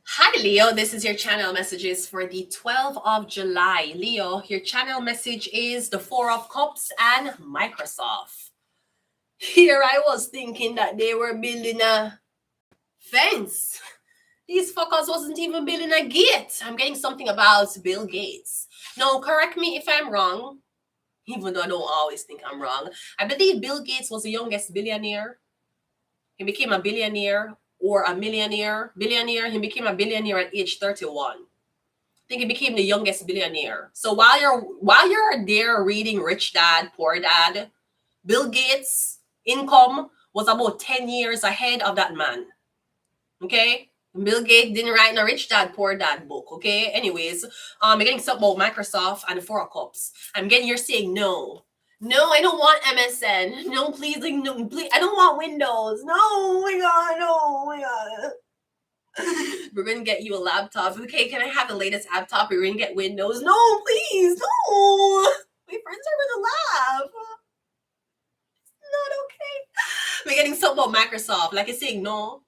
Hi, Leo. This is your channel messages for the 12th of July. Leo, your channel message is the Four of Cups and Microsoft. Here I was thinking that they were building a fence. These fuckers wasn't even building a gate. I'm getting something about Bill Gates. No, correct me if I'm wrong, even though I don't always think I'm wrong. I believe Bill Gates was the youngest billionaire. He became a billionaire or a millionaire. Billionaire, he became a billionaire at age 31. I think he became the youngest billionaire. So while you're there reading Rich Dad, Poor Dad, Bill Gates' income was about 10 years ahead of that man. Okay? Bill Gates didn't write a Rich Dad, Poor Dad book. Okay? Anyways, I'm getting something about Microsoft and the Four of Cups. I'm getting you're saying no. No, I don't want MSN. No, please, like, no, please. I don't want Windows. No, oh my God, no, oh my God. We're gonna get you a laptop. Okay, can I have the latest laptop? We're gonna get Windows. No, please, no. My friends are gonna laugh. It's not okay. We're getting something about Microsoft. Like it's saying no.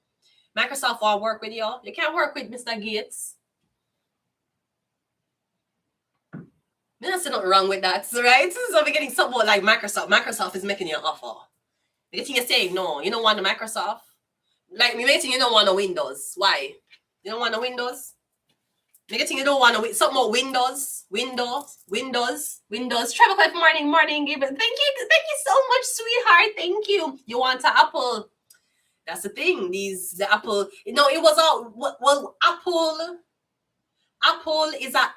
Microsoft won't work with y'all. You can't work with Mr. Gates. There's nothing wrong with that, right? So we're getting something like Microsoft. Microsoft is making you an offer. The thing you're saying no, you don't want the Microsoft. Like me waiting, you don't want the Windows. Why? You don't want the Windows? The thing you don't want something about Windows. Travel Cliff, morning, Gabriel. Thank you so much, sweetheart. Thank you. You want an Apple? That's the thing. The Apple. No, it was all well. Apple is a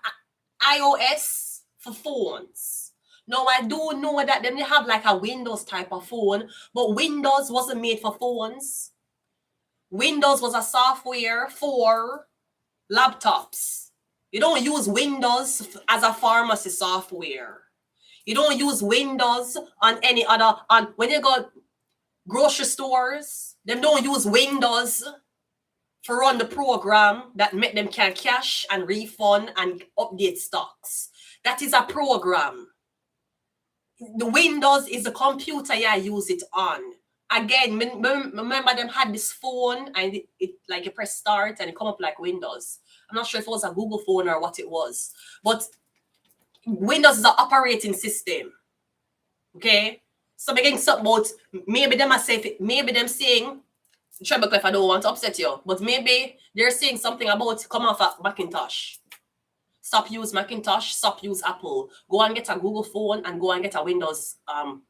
iOS for phones. Now I do know that they have like a Windows type of phone, but Windows wasn't made for phones. Windows was a software for laptops. You don't use Windows as a pharmacy software. You don't use Windows on any other when you go grocery stores, them don't use Windows for run the program that make them can cash and refund and update stocks. That is a program. The Windows is the computer you use it on. Again, remember them had this phone and it like you press start and it come up like Windows. I'm not sure if it was a Google phone or what it was, but Windows is an operating system. Okay, so I'm getting something about maybe them saying Treble Clef, I don't want to upset you, but maybe they're saying something about come off of Macintosh. Stop use Macintosh, stop use Apple. Go and get a Google phone and go and get a Windows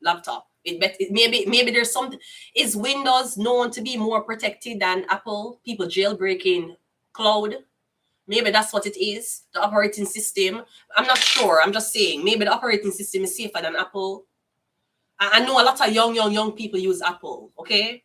laptop. Maybe there's something. Is Windows known to be more protected than Apple? People jailbreaking cloud. Maybe that's what it is. The operating system. I'm not sure. I'm just saying. Maybe the operating system is safer than Apple. I know a lot of young people use Apple. Okay.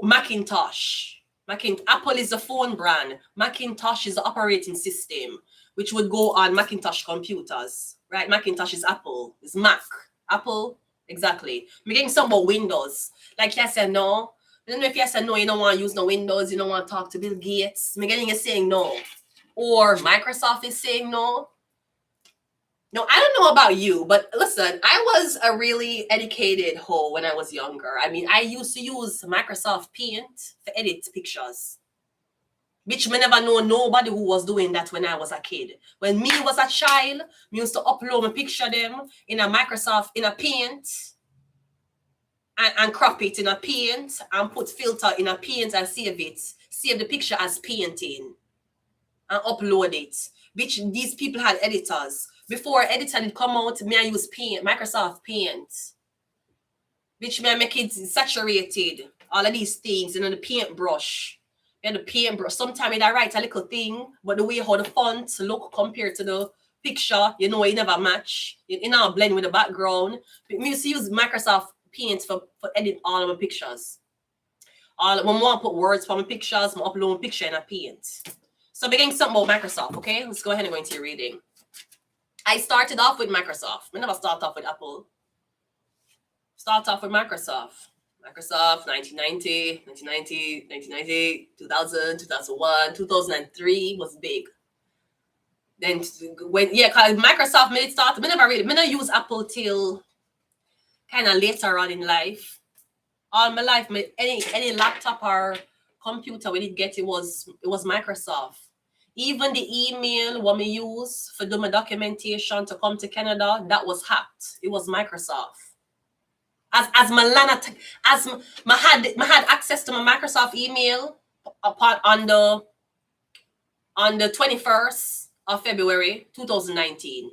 Macintosh. Apple is the phone brand. Macintosh is the operating system, which would go on Macintosh computers, right? Macintosh is Apple. It's Mac. Apple, exactly. I'm getting some about Windows. Like yes and no. I don't know if yes and no, you don't want to use no Windows, you don't want to talk to Bill Gates. I'm getting you saying no. Or Microsoft is saying no. No, I don't know about you, but listen, I was a really educated hoe when I was younger. I mean, I used to use Microsoft Paint to edit pictures. Which me never know nobody who was doing that when I was a kid. When me was a child, me used to upload my picture them in a Microsoft, in a Paint, and crop it in a Paint, and put filter in a Paint and save it. Save the picture as painting, and upload it. Which these people had editors. Before editor did come out, me I use Paint, Microsoft Paint. Which me I make it saturated. All of these things, the paintbrush. The paintbrush. Sometimes I write a little thing, but the way how the font look compared to the picture, it never match. It not blend with the background. Me used to use Microsoft Paint for edit all of my pictures. When I want to put words for my pictures, I upload a picture in a Paint. So beginning something about Microsoft, okay? Let's go ahead and go into your reading. I started off with Microsoft. I never start off with Apple. Start off with Microsoft. Microsoft, 1990, 2000, 2001, 2003 was big. Then because Microsoft made it start. I never use Apple till kind of later on in life. All my life, any laptop or computer we did get, it was Microsoft. Even the email what me use for do my documentation to come to Canada, that was hacked. It was Microsoft. As my Lana, as my had access to my Microsoft email upon on the 21st of February 2019.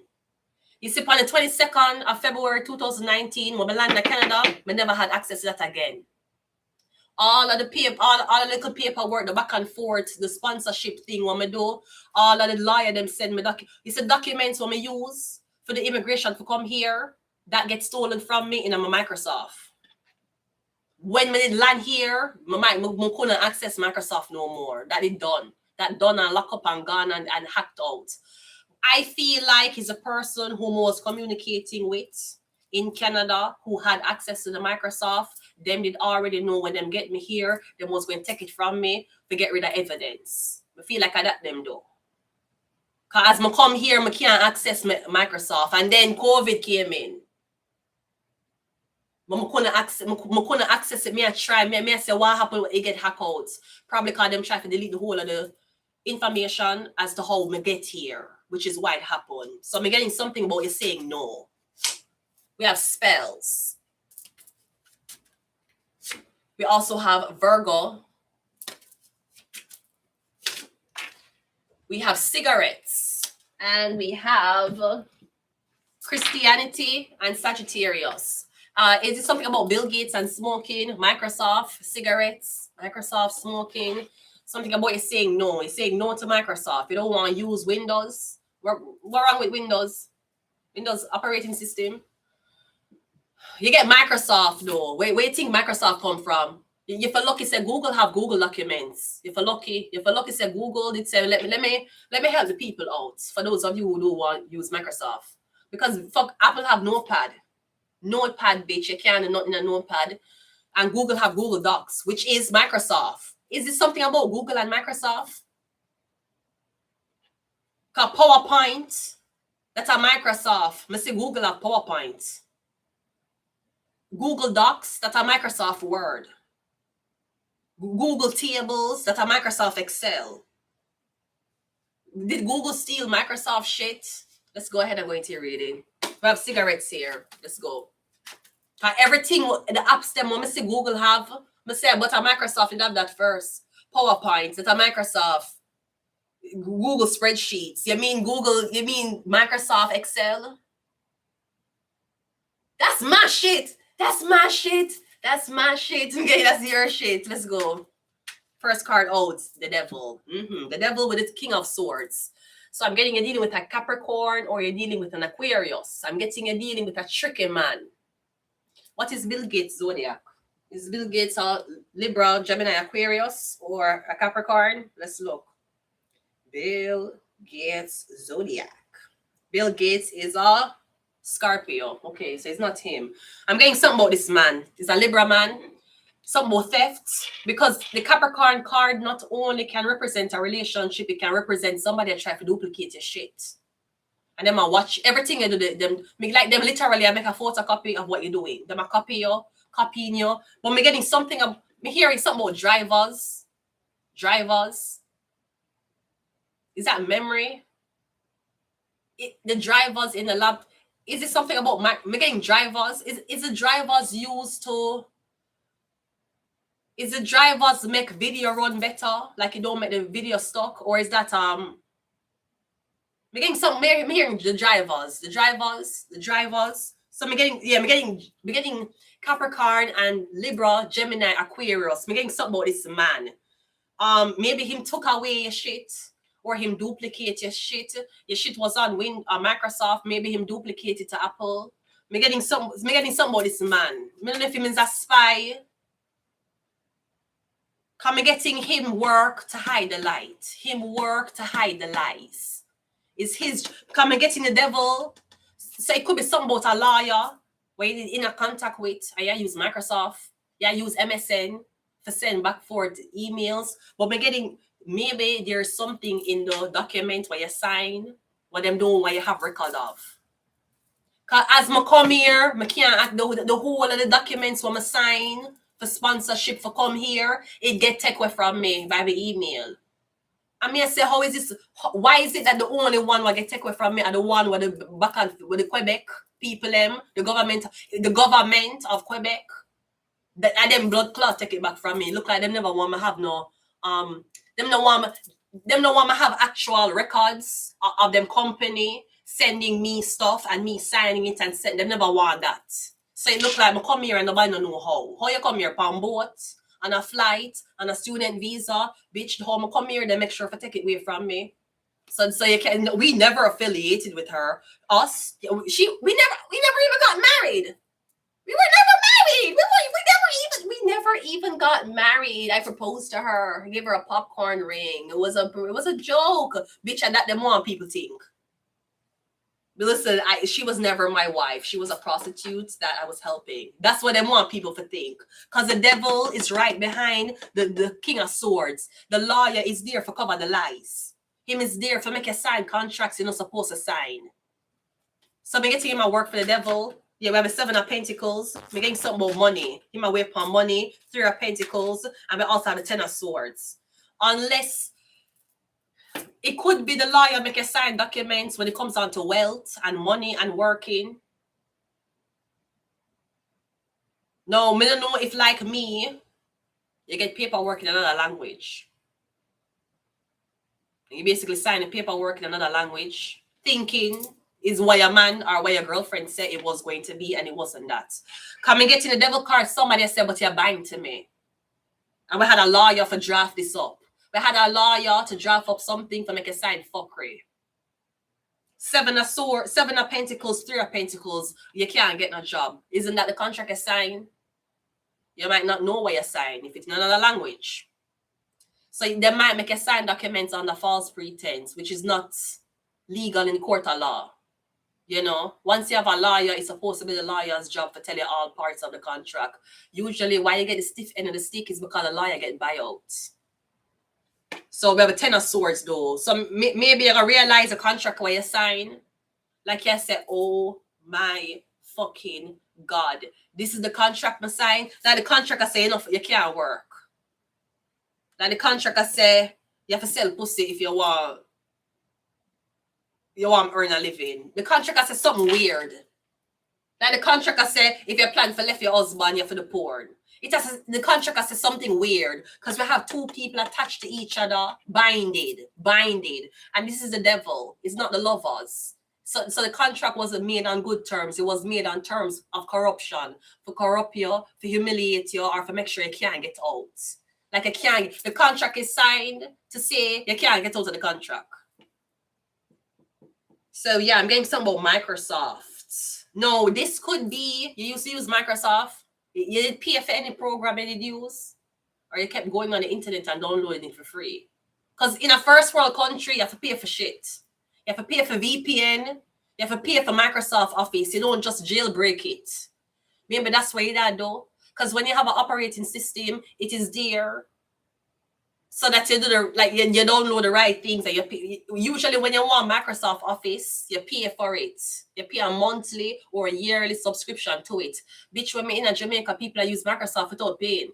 You see, on the 22nd of February 2019, when I landed in Canada, I never had access to that again. All of the paper, all the little paperwork, the back and forth, the sponsorship thing, what I do, all of the lawyer them send me it's the documents what I use for the immigration to come here, that gets stolen from me in my Microsoft. When I land here, I couldn't access Microsoft no more. That is done. That done and locked up and gone and hacked out. I feel like he's a person who was communicating with in Canada who had access to the Microsoft. Them did already know when them get me here, them was going to take it from me to get rid of evidence. I feel like I that them do. Because as I come here, I can't access Microsoft. And then COVID came in. I couldn't access it. I try. I say, what happened when it get hacked out? Probably because them try to delete the whole of the information as to how me get here, which is why it happened. So I'm getting something about you saying no. We have spells. We also have Virgo. We have cigarettes. And we have Christianity and Sagittarius. Is it something about Bill Gates and smoking, Microsoft, cigarettes, Microsoft, smoking? Something about you saying no. You're saying no to Microsoft. You don't want to use Windows. What wrong with Windows? Windows operating system. You get Microsoft though. Where you think Microsoft come from? If you're lucky, say Google have Google documents. If you're lucky, say Google, it say let me help the people out. For those of you who don't want to use Microsoft, because fuck, Apple have Notepad, bitch. You can't do nothing in a Notepad, and Google have Google Docs, which is Microsoft. Is it something about Google and Microsoft? Cause PowerPoint, that's a Microsoft. I say Google have PowerPoint. Google Docs, that's a Microsoft Word. Google Tables, that's a Microsoft Excel. Did Google steal Microsoft shit? Let's go ahead and go into your reading. We have cigarettes here. Let's go. Everything, the apps them, when I say Google have, I say, but a Microsoft, you have that first. PowerPoint, it's a Microsoft. Google spreadsheets. You mean Microsoft Excel? That's my shit. That's my shit. Okay, that's your shit. Let's go. First card out, the devil. The devil with its king of swords. So I'm getting a dealing with a Capricorn, or you're dealing with an Aquarius. I'm getting a dealing with a tricky man. What is Bill Gates' zodiac? Is Bill Gates a Libra, Gemini, Aquarius, or a Capricorn? Let's look. Bill Gates' zodiac. Bill Gates is a Scorpio. Okay, so it's not him. I'm getting something about this man. He's a Libra man. Something about theft. Because the Capricorn card not only can represent a relationship, it can represent somebody that try to duplicate your shit. And then I watch everything you do. Them literally, I make a photocopy of what you're doing. Them I copying you. But me getting something, me hearing something about drivers. Is that memory? The drivers in the lab. Is it something about me getting drivers? Is the drivers used to? Is the drivers make video run better? Like you don't make the video stuck, or is that me getting some? Me hearing the drivers. So me getting Capricorn and Libra, Gemini, Aquarius. Me getting something about this man. Maybe him took away your shit, or him duplicate your shit. Your shit was on Microsoft. Maybe him duplicate it to Apple. Me getting something about this man. I don't know if he means a spy. Come me getting him work to hide the light. Him work to hide the lies. Is his come me getting the devil. So it could be something about a lawyer where you're in a contact with. I use Microsoft. Yeah, use MSN to send back forth emails. But me getting maybe there's something in the document where you sign, what them doing, where you have record of. Cause as I come here, I can't act the whole of the documents when I sign for sponsorship for come here, it get taken away from me by the email. I mean, I say, how is this? Why is it that the only one will get taken away from me and the one with the back and with the Quebec people, the government of Quebec, that and them blood clot take it back from me. Look like them never want me have no them no want me have actual records of them company sending me stuff and me signing it and send. Them never want that. So it look like I come here and nobody don't know how. How you come here on boat, on a flight, on a student visa, bitch, how I come here, they make sure to take it away from me. So you can, we never affiliated with her. Us, we never even got married. We were never married. We never even got married. I proposed to her. I gave her a popcorn ring. It was a joke, bitch. And that them want people think. But listen, she was never my wife. She was a prostitute that I was helping. That's what they want people to think. Because the devil is right behind the king of swords. The lawyer is there for cover the lies. Him is there for make you sign contracts you're not supposed to sign. So I'm getting him to work for the devil. Yeah, we have a 7 of Pentacles. We're getting something about money. Him away upon money, 3 of Pentacles, and we also have the 10 of Swords. Unless it could be the lawyer make a sign documents when it comes down to wealth and money and working. No, I don't know if like me, you get paperwork in another language. You basically sign the paperwork in another language, thinking is what your man or what your girlfriend said it was going to be, and it wasn't that. Come and get in the devil card, somebody said, but you're buying to me. And we had a lawyer for draft this up. We had a lawyer to draft up something to make a sign fuckery. 7 of Swords, 7 of Pentacles, 3 of Pentacles, you can't get no job. Isn't that the contract you sign? You might not know what you sign if it's in another language. So they might make a sign documents under false pretense, which is not legal in the court of law. You know, once you have a lawyer, it's supposed to be the lawyer's job to tell you all parts of the contract. Usually why you get the stiff end of the stick is because the lawyer get buyout. So we have a 10 of Swords though. So maybe you're going to realize the contract where you sign. Like you said, oh my fucking God. This is the contract I sign. Like the contract I say, enough, you can't work. Like the contract I say, you have to sell pussy if you want to earn a living. The contract I say something weird. Like the contract I say, if you plan for left your husband, you have for the porn. The contract I say something weird because we have 2 people attached to each other, binded. And this is the devil. It's not the lovers. So the contract wasn't made on good terms. It was made on terms of corruption. For corrupt you, for humiliate you, or for make sure you can't get out. Like the contract is signed to say you can't get out of the contract. So yeah, I'm getting something about Microsoft. No, this could be, you used to use Microsoft. You did pay for any program you did use, or you kept going on the internet and downloading it for free. Because in a first world country, you have to pay for shit. You have to pay for VPN. You have to pay for Microsoft Office. You don't just jailbreak it. Maybe that's why you did though. Because when you have an operating system, it is there. So that you do you download the right things. And you pay. Usually when you want Microsoft Office, you pay for it. You pay a monthly or a yearly subscription to it. Bitch, when me in Jamaica, people use Microsoft without paying.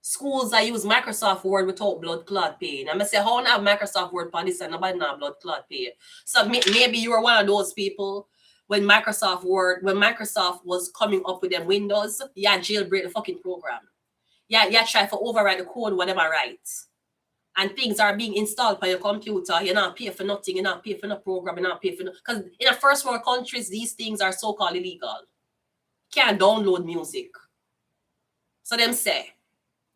Schools I use Microsoft Word without blood clot paying. I'm going to say, how I have Microsoft Word on this and nobody not blood clot pay. So maybe you were one of those people when Microsoft was coming up with them Windows, yeah, jailbreak the fucking program. Yeah, try to override the code, whatever right. And things are being installed by your computer. You're not paying for nothing. You're not paying for no program. You're not paying for no. Because in the first world countries, these things are so-called illegal. Can't download music. So them say,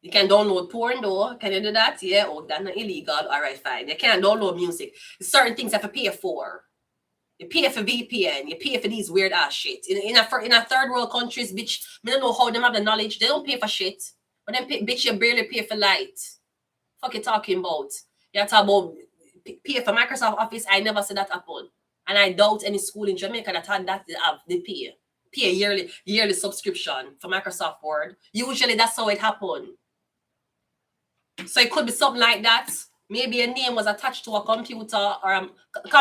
you can download porn though. Can you do that? Yeah, oh, that's not illegal. All right, fine. You can't download music. Certain things you have to pay for. You pay for VPN. You pay for these weird ass shit. In a third world countries, bitch, I don't know how them have the knowledge. They don't pay for shit. But then, bitch, you barely pay for light. Fuck you talking about? You talk about pay for Microsoft Office. I never said that happen. And I doubt any school in Jamaica that had that they pay a yearly subscription for Microsoft Word. Usually that's how it happened. So it could be something like that. Maybe a name was attached to a computer, or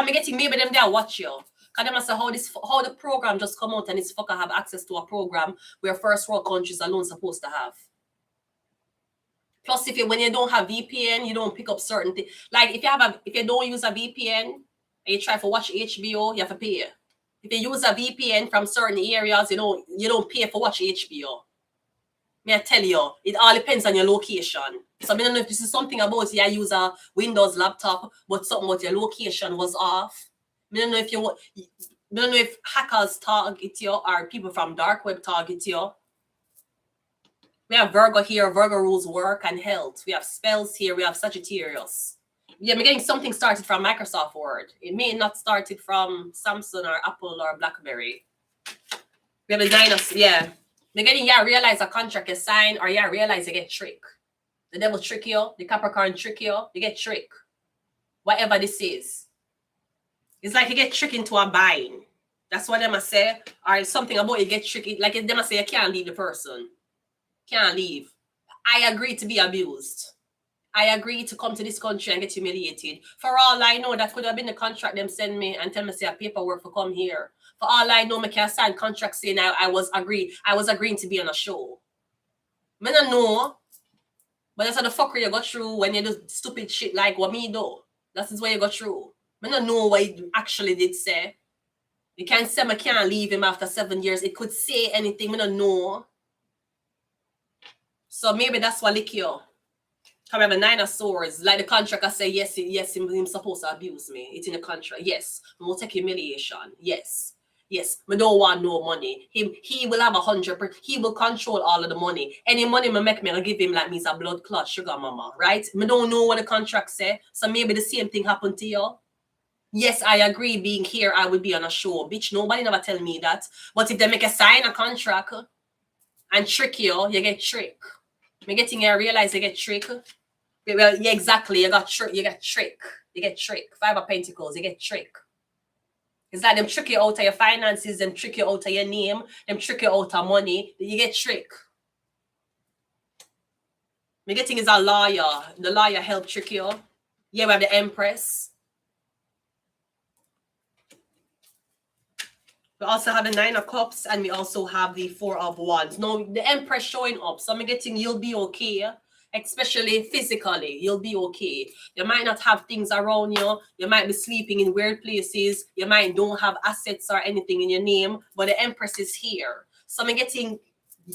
maybe them there watch you. Because they must say how the program just come out and this fucker have access to a program where first world countries alone supposed to have. Plus, when you don't have VPN, you don't pick up certain things. Like if you don't use a VPN and you try to watch HBO, you have to pay. If you use a VPN from certain areas, you don't pay for watch HBO. May I tell you, it all depends on your location. So I don't know if this is something about you use a Windows laptop, but something about your location was off. I don't know if hackers target you or people from dark web target you. We have Virgo here. Virgo rules work and health. We have spells here. We have Sagittarius. Yeah, I'm getting something started from Microsoft Word. It may not started from Samsung or Apple or BlackBerry. We have a Nine of, yeah. I'm getting, realize a contract is signed or realize you get tricked. The devil trick you. The Capricorn trick you. You get tricked. Whatever this is. It's like you get tricked into a bind. That's what they must say. Or something about you get tricked. Like they must say you can't leave the person. Can't leave. I agree to be abused. I agree to come to this country and get humiliated. For all I know, that could have been the contract them send me and tell me say a paperwork for come here. For all I know, I can sign contract saying I was agreeing to be on a show. I don't know. But that's how the fuckery you got through when you do stupid shit like what me do. That is what you got through. I don't know what it actually did say. You can't say I can't leave him after 7 years. It could say anything. I don't know. So maybe that's what lick you. Come have a Nine of Swords. Like the contract, I say, yes, him supposed to abuse me. It's in the contract. Yes. I'm going to take humiliation. Yes. Yes. I don't want no money. He will have 100%. He will control all of the money. Any money I make me, I'll give him like me a blood clot sugar mama. Right? I don't know what the contract say. So maybe the same thing happened to you. Yes, I agree. Being here, I would be on a show. Bitch, nobody never tell me that. But if they make a sign a contract and trick you, you get tricked. Me getting here, I realize you get tricked. Well, yeah, exactly. You got tricked. You get tricked. 5 of Pentacles, you get tricked. It's like them trick you out of your finances, them trick you out of your name, them trick you out of money. You get tricked. Me getting is a lawyer. The lawyer help trick you. Yeah, we have the Empress. We also have the 9 of Cups and we also have the 4 of Wands. Now, the Empress showing up. So I'm getting you'll be okay. Especially physically, you'll be okay. You might not have things around you. You might be sleeping in weird places. You might don't have assets or anything in your name. But the Empress is here. So I'm getting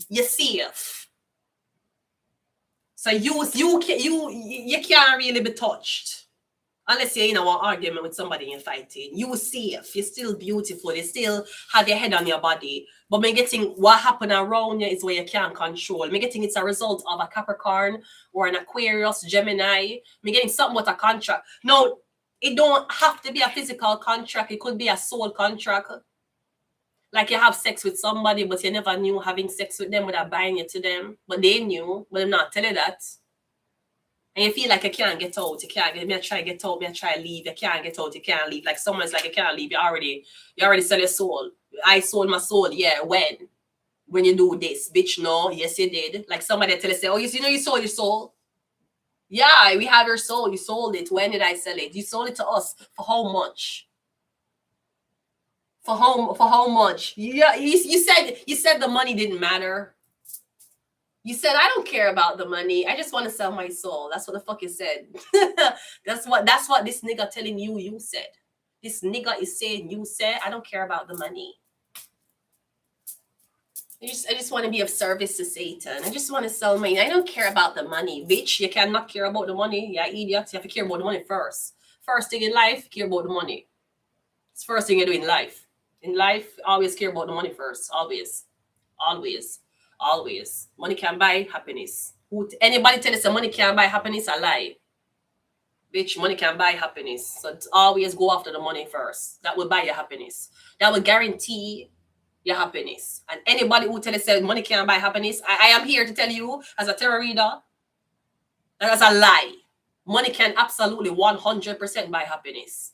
you're safe. So you can't really be touched. Unless you're in an argument with somebody you're fighting. You're safe. You're still beautiful. You still have your head on your body. But me getting what happened around you is where you can't control. Me getting it's a result of a Capricorn or an Aquarius, Gemini. Me getting something with a contract. No, it don't have to be a physical contract. It could be a soul contract. Like you have sex with somebody, but you never knew having sex with them would have bind you to them. But they knew, but I'm not telling that. And you feel like you can't get out, you can't get, me I try get out, me I try leave, you can't get out, you can't leave. Like someone's like, you can't leave, you already sell your soul. I sold my soul, yeah, when you do this, bitch, no, yes you did. Like somebody tell us, say, oh, you know you sold your soul? Yeah, we have your soul, you sold it. When did I sell it? You sold it to us, for how much? For how much? Yeah, you said the money didn't matter. You said, I don't care about the money. I just want to sell my soul. That's what the fuck you said. That's what this nigga telling you said. This nigga is saying you said, I don't care about the money. I just want to be of service to Satan. I just want to sell money. I don't care about the money. Bitch, you cannot care about the money. Yeah, idiot. You have to care about the money first. First thing in life, care about the money. It's the first thing you do in life. In life, always care about the money first. Always. Always. Always. Money can buy happiness. Anybody tell us that money can't buy happiness? A lie. Bitch, money can buy happiness. So always go after the money first. That will buy your happiness. That will guarantee your happiness. And anybody who tell us that money can't buy happiness, I am here to tell you as a tarot reader, that's a lie. Money can absolutely 100% buy happiness.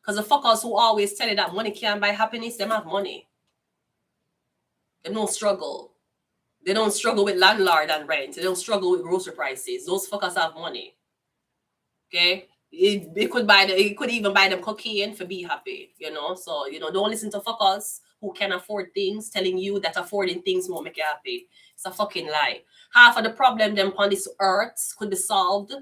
Because the fuckers who always tell you that money can't buy happiness, them have money. They don't struggle. They don't struggle with landlord and rent. They don't struggle with grocery prices. Those fuckers have money. Okay? It could even buy them cocaine for be happy. You know? So, don't listen to fuckers who can afford things telling you that affording things won't make you happy. It's a fucking lie. Half of the problem them on this earth could be solved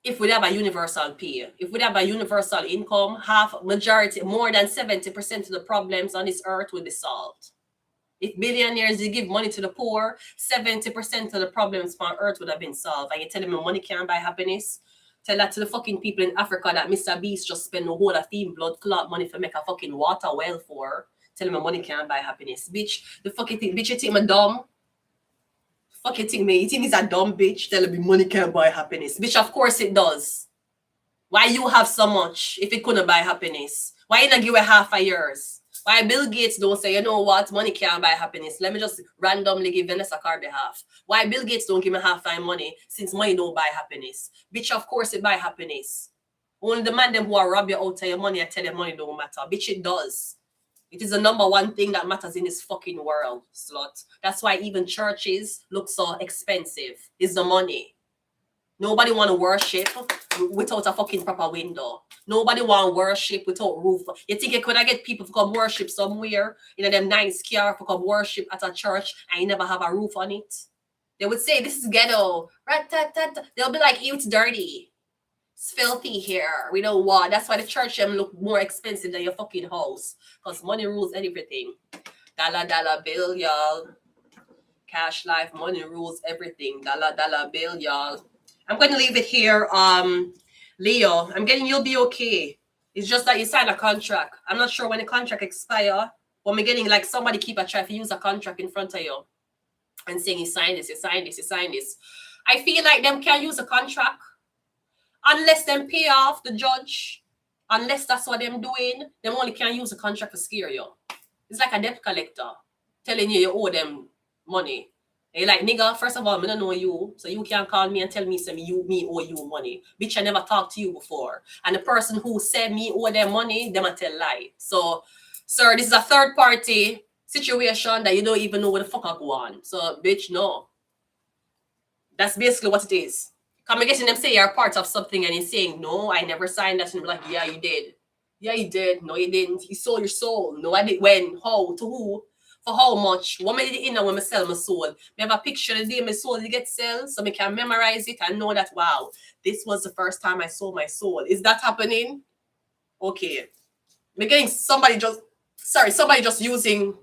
if we have a universal pay. If we have a universal income, majority, more than 70% of the problems on this earth will be solved. If billionaires they give money to the poor, 70% of the problems on earth would have been solved. And you tell them money can't buy happiness. Tell that to the fucking people in Africa that Mr. Beast just spend the whole of team blood clot money for make a fucking water well for. Tell them money can't buy happiness. Bitch, the fucking thing, bitch, you think me dumb? Fucking think me, you think it's a dumb bitch? Tell me money can't buy happiness. Bitch, of course it does. Why you have so much if it couldn't buy happiness? Why you not give it half a yours? Why Bill Gates don't say, you know what, money can't buy happiness. Let me just randomly give Vanessa Carby half. Why Bill Gates don't give me half my money since money don't buy happiness? Bitch, of course it buy happiness. Only the man them who are rob you out of your money and tell you money don't matter. Bitch, it does. It is the number one thing that matters in this fucking world, slut. That's why even churches look so expensive. It's the money. Nobody want to worship without a fucking proper window. Nobody want to worship without roof. You think you could get people to come worship somewhere in them nice car to come worship at a church and you never have a roof on it? They would say this is ghetto. They'll be like, ew, it's dirty. It's filthy here. We don't want. That's why the church them look more expensive than your fucking house. Because money rules everything. Dollar bill, y'all. Cash life, money rules everything. Dollar bill, y'all. I'm going to leave it here. Leo, I'm getting you'll be okay. It's just that you sign a contract. I'm not sure when the contract expire, but I'm getting like somebody keep a try to use a contract in front of you and saying you sign this, you sign this, you sign this. I feel like them can't use a contract unless them pay off the judge. Unless that's what them doing, them only can use a contract to scare you. It's like a debt collector telling you owe them money. They like, nigga, first of all, I don't know you, so you can't call me and tell me me owe you money. Bitch, I never talked to you before. And the person who said me owe them money, them a tell lie. So, sir, this is a third party situation that you don't even know where the fuck I go on. So, bitch, no. That's basically what it is. Come getting them say you're part of something and you're saying, no, I never signed that. And be like, yeah, you did. Yeah, you did. No, you didn't. You sold your soul. No, I did. When? How? To who? For how much? What made it in when I sell my soul? Me have a picture the day my soul get sold so I can memorize it and know that, wow, this was the first time I sold my soul. Is that happening? Okay. We're getting somebody just using.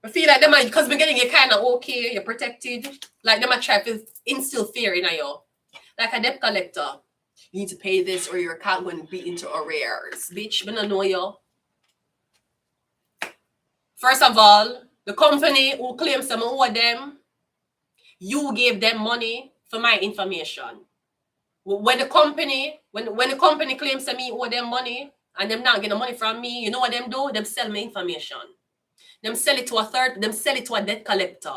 I feel like them because we're getting it kind of okay, you're protected. Like them I try to instill fear in you. Like a debt collector. You need to pay this or your account going to be into arrears. Bitch, I don't know you. First of all, the company who claims some owe them, you gave them money for my information. When the company claims that me owe them money and them not getting money from me, you know what them do? Them sell me information. Them sell it to a debt collector.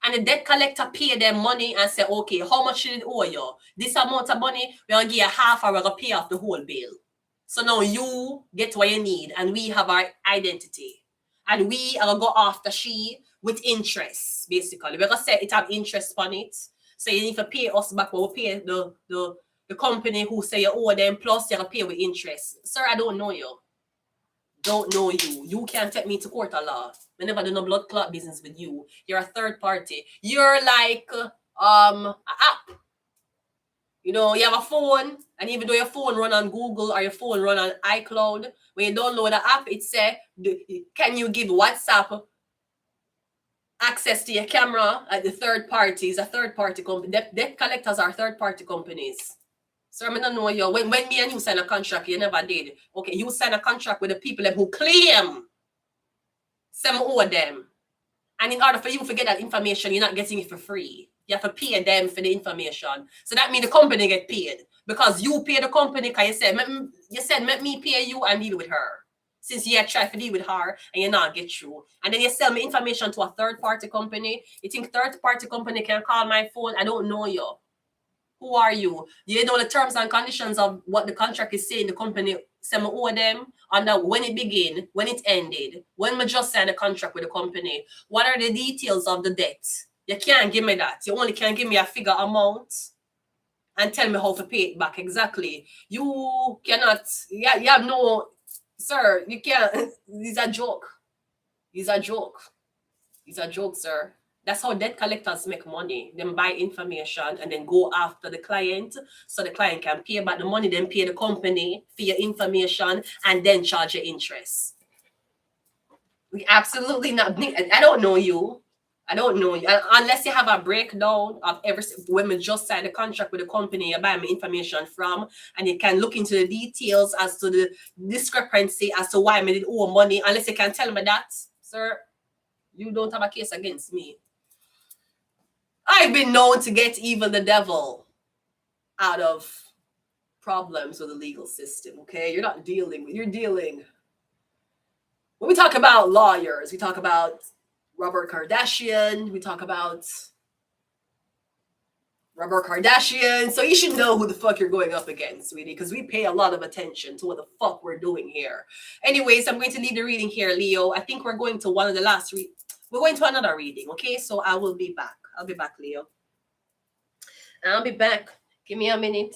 And the debt collector pay them money and say, okay, how much should it owe you? This amount of money, we're going to give you half or we're going to pay off the whole bill. So now you get what you need and we have our identity. And we are going to go after she with interest, basically. We're going to say it have interest on it. So you need to pay us back what we pay the company who say you owe them, plus you're going to pay with interest. Sir, I don't know you. Don't know you. You can't take me to court of law. I never do no blood clot business with you. You're a third party. You're like an app. You know, you have a phone, and even though your phone run on Google or your phone run on iCloud, when you download the app, it say, can you give WhatsApp access to your camera at the third parties, a third party company. Debt collectors are third party companies. So I don't know you. When me and you sign a contract, you never did. Okay, you sign a contract with the people who claim some owe them. And in order for you to get that information, you're not getting it for free. You have to pay them for the information. So that means the company get paid. Because you pay the company, because you said, let me pay you and deal with her. Since you try to deal with her and you not get through. And then you sell me information to a third-party company. You think third-party company can call my phone? I don't know you. Who are you? You know the terms and conditions of what the contract is saying the company say me owe them, and that when it began, when it ended, when we just signed a contract with the company, what are the details of the debt? You can't give me that. You only can give me a figure amount and tell me how to pay it back exactly. You cannot, you have no, sir, you can't, it's a joke. It's a joke. It's a joke, sir. That's how debt collectors make money. Them buy information and then go after the client so the client can pay back the money, then pay the company for your information and then charge your interest. We absolutely not. I don't know you. I don't know you. Unless you have a breakdown of every when we just signed a contract with the company you buy me information from, and you can look into the details as to the discrepancy as to why I did owe money. Unless you can tell me that, sir, you don't have a case against me. I've been known to get even the devil out of problems with the legal system. Okay, you're not dealing with. You're dealing. When we talk about lawyers, we talk about Robert Kardashian. We talk about Robert Kardashian. So you should know who the fuck you're going up against, sweetie, because we pay a lot of attention to what the fuck we're doing here. Anyways, I'm going to leave the reading here, Leo. I think we're going to one of the last we're going to another reading, okay? So I will be back. I'll be back, Leo. I'll be back. Give me a minute.